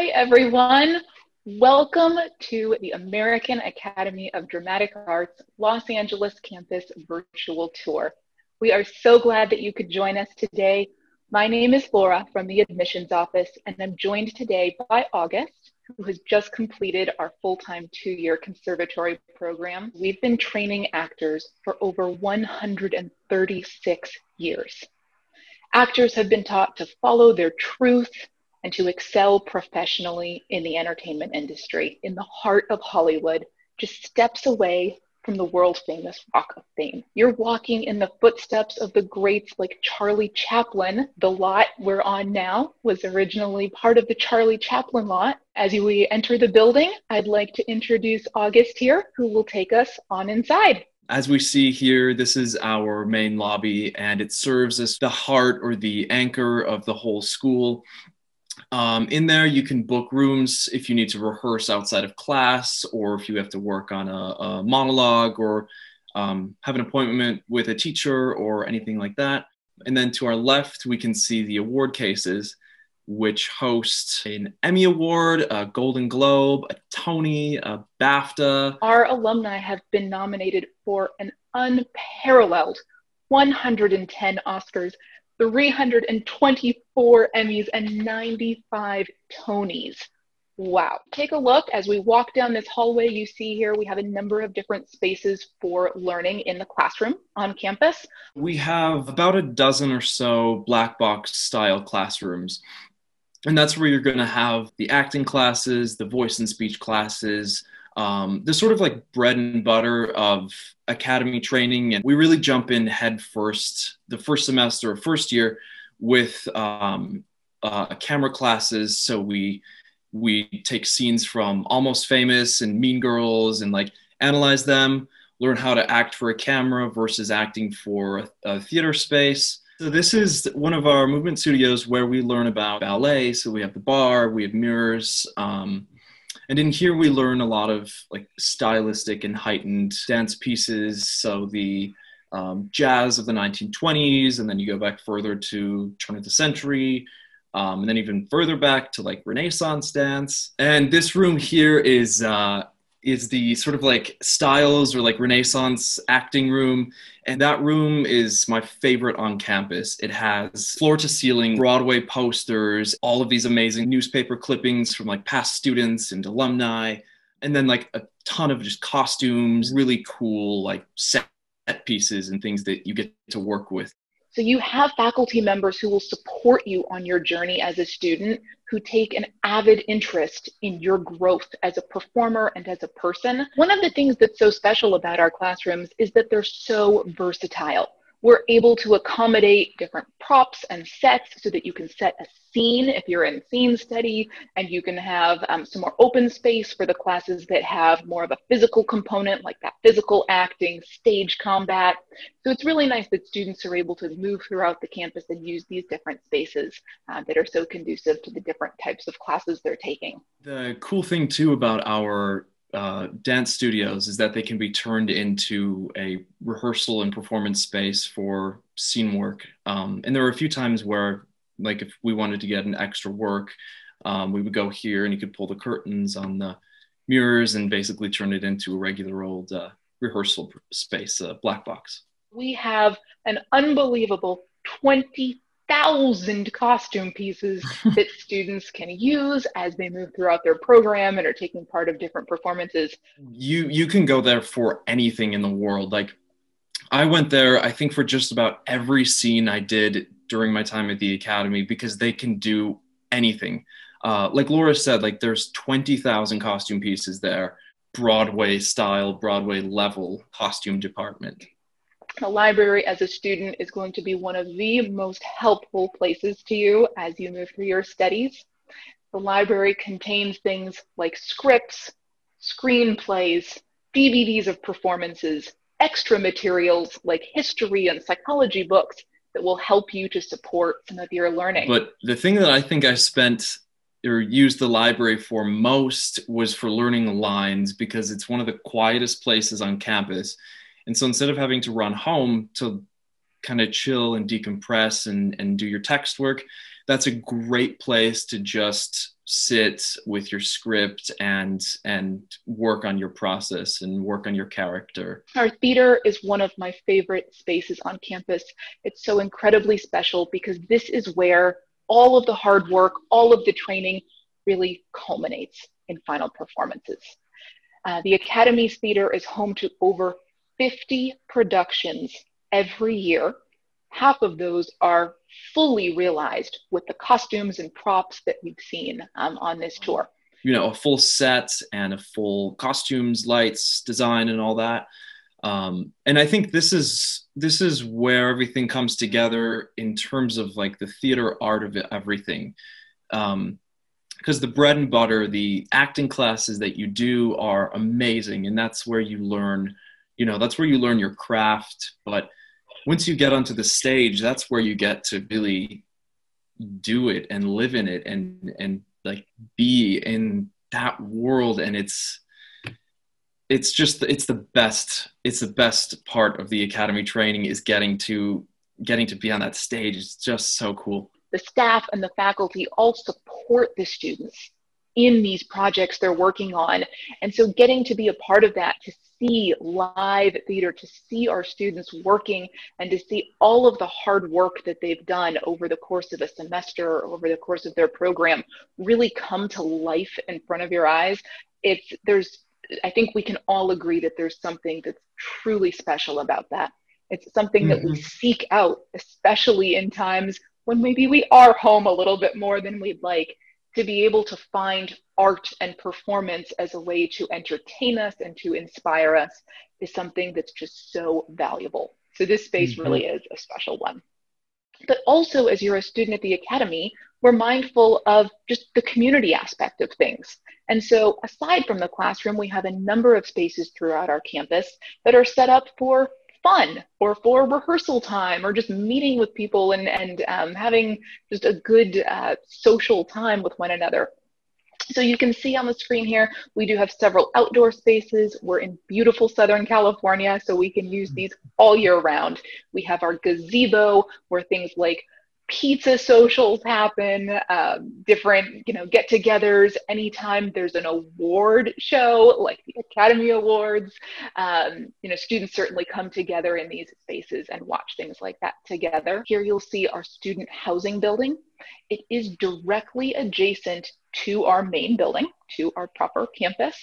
Hi, everyone. Welcome to the American Academy of Dramatic Arts Los Angeles campus virtual tour. We are so glad that you could join us today. My name is Laura from the admissions office, and I'm joined today by August, who has just completed our full-time 2-year conservatory program. We've been training actors for over 136 years. Actors have been taught to follow their truth and to excel professionally in the entertainment industry, in the heart of Hollywood, just steps away from the world-famous Walk of Fame. You're walking in the footsteps of the greats like Charlie Chaplin. The lot we're on now was originally part of the Charlie Chaplin lot. As we enter the building, I'd like to introduce August here, who will take us on inside. As we see here, this is our main lobby, and it serves as the heart or the anchor of the whole school. In there, you can book rooms if you need to rehearse outside of class, or if you have to work on a monologue, or have an appointment with a teacher or anything like that. And then to our left, we can see the award cases, which host an Emmy Award, a Golden Globe, a Tony, a BAFTA. Our alumni have been nominated for an unparalleled 110 Oscars, 324 Emmys, and 95 Tonys. Wow. Take a look as we walk down this hallway. You see here we have a number of different spaces for learning in the classroom on campus. We have about a dozen or so black box style classrooms. And that's where you're going to have the acting classes, the voice and speech classes, the sort of like bread and butter of academy training. And we really jump in head first, the first semester or first year with camera classes. So we take scenes from Almost Famous and Mean Girls and like analyze them, learn how to act for a camera versus acting for a theater space. So this is one of our movement studios where we learn about ballet. So we have the bar, we have mirrors. And in here we learn a lot of like stylistic and heightened dance pieces. So the jazz of the 1920s, and then you go back further to turn of the century, and then even further back to like Renaissance dance. And this room here is the sort of like styles or like Renaissance acting room. And that room is my favorite on campus. It has floor to ceiling Broadway posters, all of these amazing newspaper clippings from like past students and alumni, and then like a ton of just costumes, really cool like set pieces and things that you get to work with. So you have faculty members who will support you on your journey as a student, who take an avid interest in your growth as a performer and as a person. One of the things that's so special about our classrooms is that they're so versatile. We're able to accommodate different props and sets so that you can set a scene if you're in scene study, and you can have some more open space for the classes that have more of a physical component, like that physical acting, stage combat. So it's really nice that students are able to move throughout the campus and use these different spaces that are so conducive to the different types of classes they're taking. The cool thing too about our dance studios is that they can be turned into a rehearsal and performance space for scene work. And there were a few times where, like, if we wanted to get an extra work, we would go here and you could pull the curtains on the mirrors and basically turn it into a regular old rehearsal space, black box. We have an unbelievable 20,000 costume pieces that students can use as they move throughout their program and are taking part of different performances. You can go there for anything in the world. Like, I went there, I think, for just about every scene I did during my time at the Academy, because they can do anything. Like Laura said, like there's 20,000 costume pieces there, Broadway style, Broadway level costume department. The library as a student is going to be one of the most helpful places to you as you move through your studies. The library contains things like scripts, screenplays, DVDs of performances, extra materials like history and psychology books that will help you to support some of your learning. But the thing that I think I spent or used the library for most was for learning lines, because it's one of the quietest places on campus. And so instead of having to run home to kind of chill and decompress and do your text work, that's a great place to just sit with your script and work on your process and work on your character. Our theater is one of my favorite spaces on campus. It's so incredibly special because this is where all of the hard work, all of the training really culminates in final performances. The Academy's theater is home to over 50 productions every year. Half of those are fully realized with the costumes and props that we've seen on this tour. You know, a full set and a full costumes, lights, design, and all that. And I think this is where everything comes together in terms of like the theater art of everything. Because the bread and butter, the acting classes that you do are amazing, and that's where you learn, you know, that's where you learn your craft. But once you get onto the stage, that's where you get to really do it and live in it and like be in that world. And it's the best part of the academy training is getting to be on that stage. It's just so cool. The staff and the faculty all support the students in these projects they're working on. And so getting to be a part of that, to see live theater, to see our students working, and to see all of the hard work that they've done over the course of a semester or over the course of their program really come to life in front of your eyes. I think we can all agree that there's something that's truly special about that. It's something that we seek out, especially in times when maybe we are home a little bit more than we'd like, to be able to find art and performance as a way to entertain us and to inspire us is something that's just so valuable. So this space really is a special one. But also, as you're a student at the Academy, we're mindful of just the community aspect of things. And so aside from the classroom, we have a number of spaces throughout our campus that are set up for fun or for rehearsal time or just meeting with people and having just a good social time with one another. So you can see on the screen here, we do have several outdoor spaces. We're in beautiful Southern California, so we can use these all year round. We have our gazebo where things like pizza socials happen, different, get-togethers. Anytime there's an award show like the Academy Awards, students certainly come together in these spaces and watch things like that together. Here you'll see our student housing building. It is directly adjacent to our main building, to our proper campus.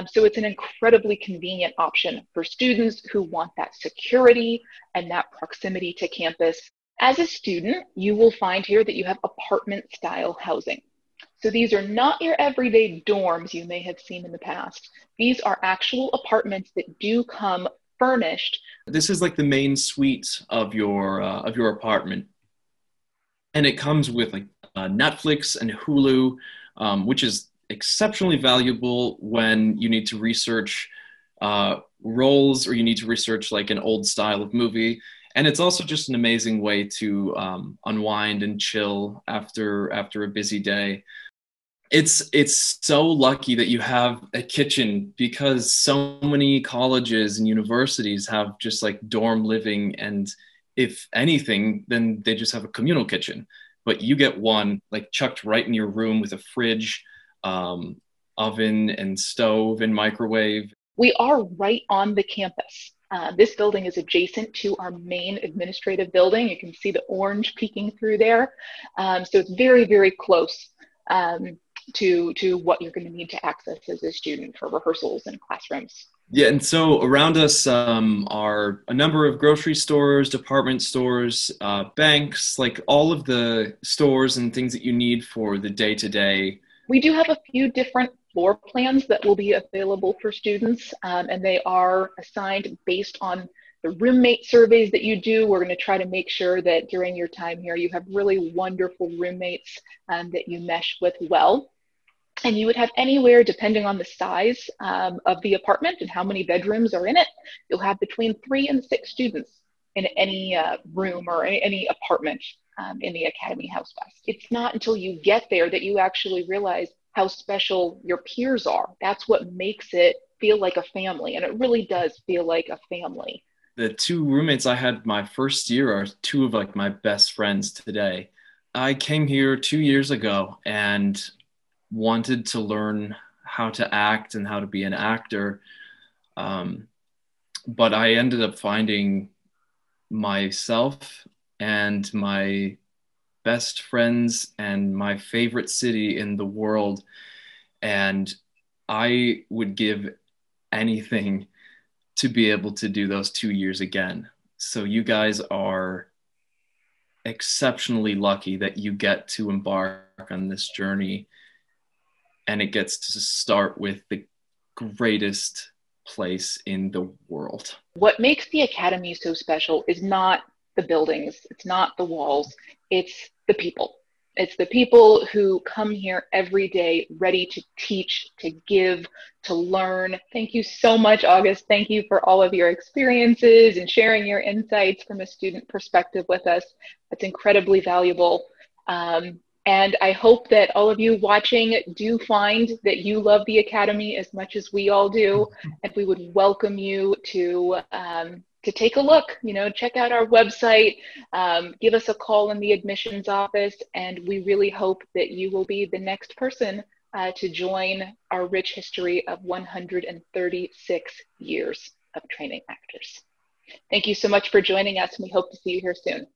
So it's an incredibly convenient option for students who want that security and that proximity to campus. As a student, you will find here that you have apartment-style housing. So these are not your everyday dorms you may have seen in the past. These are actual apartments that do come furnished. This is like the main suite of your apartment, and it comes with like Netflix and Hulu, which is exceptionally valuable when you need to research roles or you need to research like an old style of movie. And it's also just an amazing way to unwind and chill after a busy day. It's so lucky that you have a kitchen, because so many colleges and universities have just like dorm living, and if anything, then they just have a communal kitchen. But you get one like chucked right in your room with a fridge, oven and stove and microwave. We are right on the campus. This building is adjacent to our main administrative building. You can see the orange peeking through there. So it's very, very close to what you're going to need to access as a student for rehearsals and classrooms. Yeah, and so around us are a number of grocery stores, department stores, banks, like all of the stores and things that you need for the day-to-day. We do have a few different floor plans that will be available for students, and they are assigned based on the roommate surveys that you do. We're going to try to make sure that during your time here, you have really wonderful roommates that you mesh with well. And you would have anywhere, depending on the size of the apartment and how many bedrooms are in it, you'll have between 3 and 6 students in any room or any apartment in the Academy House West. It's not until you get there that you actually realize how special your peers are. That's what makes it feel like a family, and it really does feel like a family. The 2 roommates I had my first year are 2 of like my best friends today. I came here 2 years ago, and wanted to learn how to act and how to be an actor. Um, but I ended up finding myself and my best friends and my favorite city in the world. And I would give anything to be able to do those 2 years again. So you guys are exceptionally lucky that you get to embark on this journey, and it gets to start with the greatest place in the world. What makes the Academy so special is not the buildings, it's not the walls, it's the people. It's the people who come here every day ready to teach, to give, to learn. Thank you so much, August. Thank you for all of your experiences and sharing your insights from a student perspective with us. That's incredibly valuable. And I hope that all of you watching do find that you love the Academy as much as we all do. And we would welcome you to take a look, check out our website, give us a call in the admissions office, and we really hope that you will be the next person to join our rich history of 136 years of training actors. Thank you so much for joining us, and we hope to see you here soon.